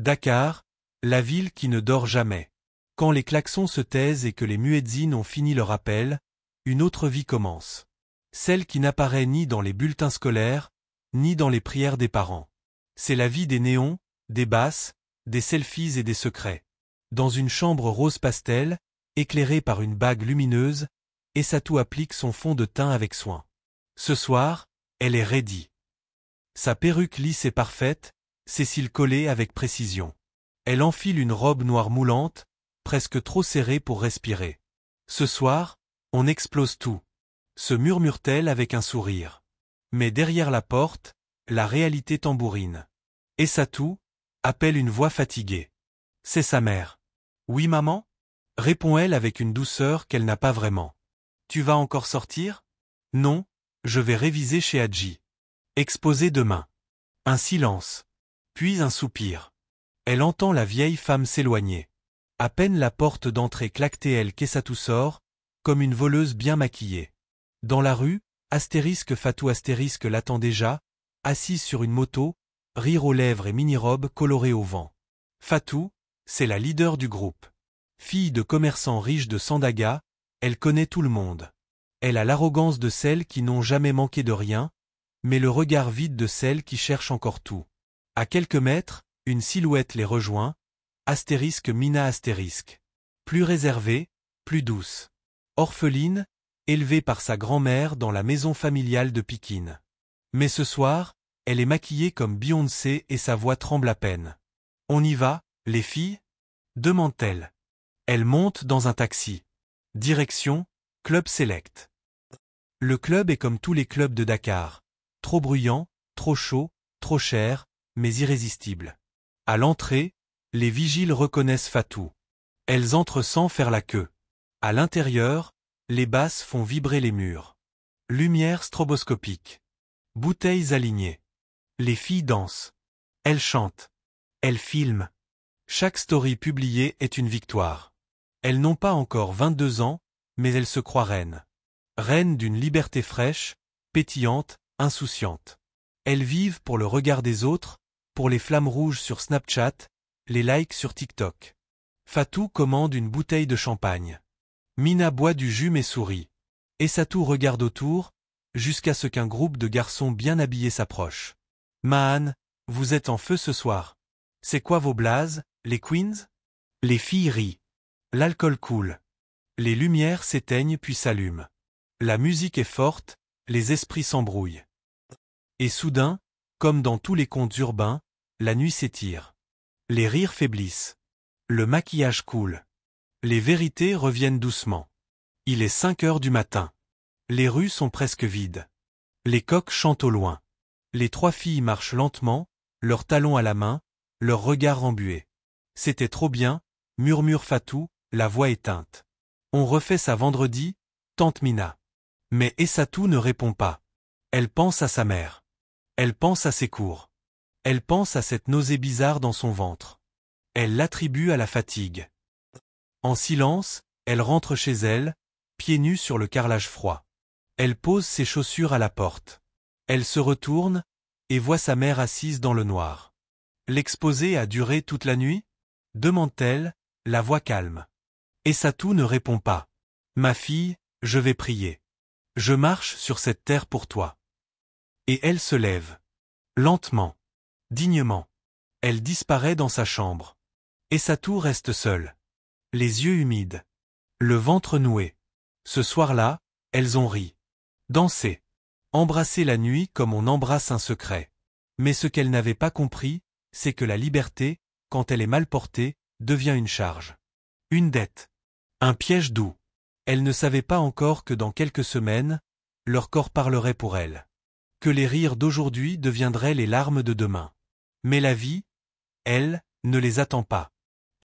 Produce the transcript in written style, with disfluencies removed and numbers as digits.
Dakar, la ville qui ne dort jamais. Quand les klaxons se taisent et que les muezzins ont fini leur appel, une autre vie commence. Celle qui n'apparaît ni dans les bulletins scolaires, ni dans les prières des parents. C'est la vie des néons, des basses, des selfies et des secrets. Dans une chambre rose pastel, éclairée par une bague lumineuse, Essatou applique son fond de teint avec soin. Ce soir, elle est ready. Sa perruque lisse et parfaite, ses cils collés avec précision. Elle enfile une robe noire moulante, presque trop serrée pour respirer. Ce soir, on explose tout. Se murmure-t-elle avec un sourire. Mais derrière la porte, la réalité tambourine. Essatou appelle une voix fatiguée. C'est sa mère. Oui maman? Répond-elle avec une douceur qu'elle n'a pas vraiment. Tu vas encore sortir? Non, je vais réviser chez Hadji. Exposer demain. Un silence. Puis un soupir. Elle entend la vieille femme s'éloigner. À peine la porte d'entrée claque-t-elle qu'Essatou sort, comme une voleuse bien maquillée. Dans la rue, Fatou l'attend déjà, assise sur une moto, rire aux lèvres et mini-robe colorée au vent. Fatou, c'est la leader du groupe. Fille de commerçants riches de Sandaga, elle connaît tout le monde. Elle a l'arrogance de celles qui n'ont jamais manqué de rien, mais le regard vide de celles qui cherchent encore tout. À quelques mètres, une silhouette les rejoint, Mina. Plus réservée, plus douce. Orpheline, élevée par sa grand-mère dans la maison familiale de Pikine. Mais ce soir, elle est maquillée comme Beyoncé et sa voix tremble à peine. On y va, les filles? Demande-t-elle. Elle monte dans un taxi. Direction, Club Select. Le club est comme tous les clubs de Dakar. Trop bruyant, trop chaud, trop cher, mais irrésistible. À l'entrée, les vigiles reconnaissent Fatou. Elles entrent sans faire la queue. À l'intérieur, les basses font vibrer les murs. Lumière stroboscopique. Bouteilles alignées. Les filles dansent. Elles chantent. Elles filment. Chaque story publiée est une victoire. Elles n'ont pas encore 22 ans, mais elles se croient reines. Reines d'une liberté fraîche, pétillante, insouciante. Elles vivent pour le regard des autres, pour les flammes rouges sur Snapchat, les likes sur TikTok. Fatou commande une bouteille de champagne. Mina boit du jus mais sourit. Essatou regarde autour, jusqu'à ce qu'un groupe de garçons bien habillés s'approche. Mahan, vous êtes en feu ce soir. C'est quoi vos blazes, les queens? Les filles rient. L'alcool coule. Les lumières s'éteignent puis s'allument. La musique est forte, les esprits s'embrouillent. Et soudain, comme dans tous les contes urbains, la nuit s'étire. Les rires faiblissent. Le maquillage coule. Les vérités reviennent doucement. Il est 5 heures du matin. Les rues sont presque vides. Les coqs chantent au loin. Les 3 filles marchent lentement, leurs talons à la main, leurs regards embués. C'était trop bien, murmure Fatou, la voix éteinte. On refait ça vendredi, tante Mina. Mais Essatou ne répond pas. Elle pense à sa mère. Elle pense à ses cours. Elle pense à cette nausée bizarre dans son ventre. Elle l'attribue à la fatigue. En silence, elle rentre chez elle, pieds nus sur le carrelage froid. Elle pose ses chaussures à la porte. Elle se retourne, et voit sa mère assise dans le noir. L'exposé a duré toute la nuit? Demande-t-elle, la voix calme. Essatou ne répond pas. Ma fille, je vais prier. Je marche sur cette terre pour toi. Et elle se lève. Lentement. Dignement. Elle disparaît dans sa chambre. Essatou reste seul. Les yeux humides. Le ventre noué. Ce soir-là, elles ont ri. Dansé. Embrassé la nuit comme on embrasse un secret. Mais ce qu'elle n'avait pas compris, c'est que la liberté, quand elle est mal portée, devient une charge. Une dette. Un piège doux. Elle ne savait pas encore que dans quelques semaines, leur corps parlerait pour elle. Que les rires d'aujourd'hui deviendraient les larmes de demain. Mais la vie, elle, ne les attend pas.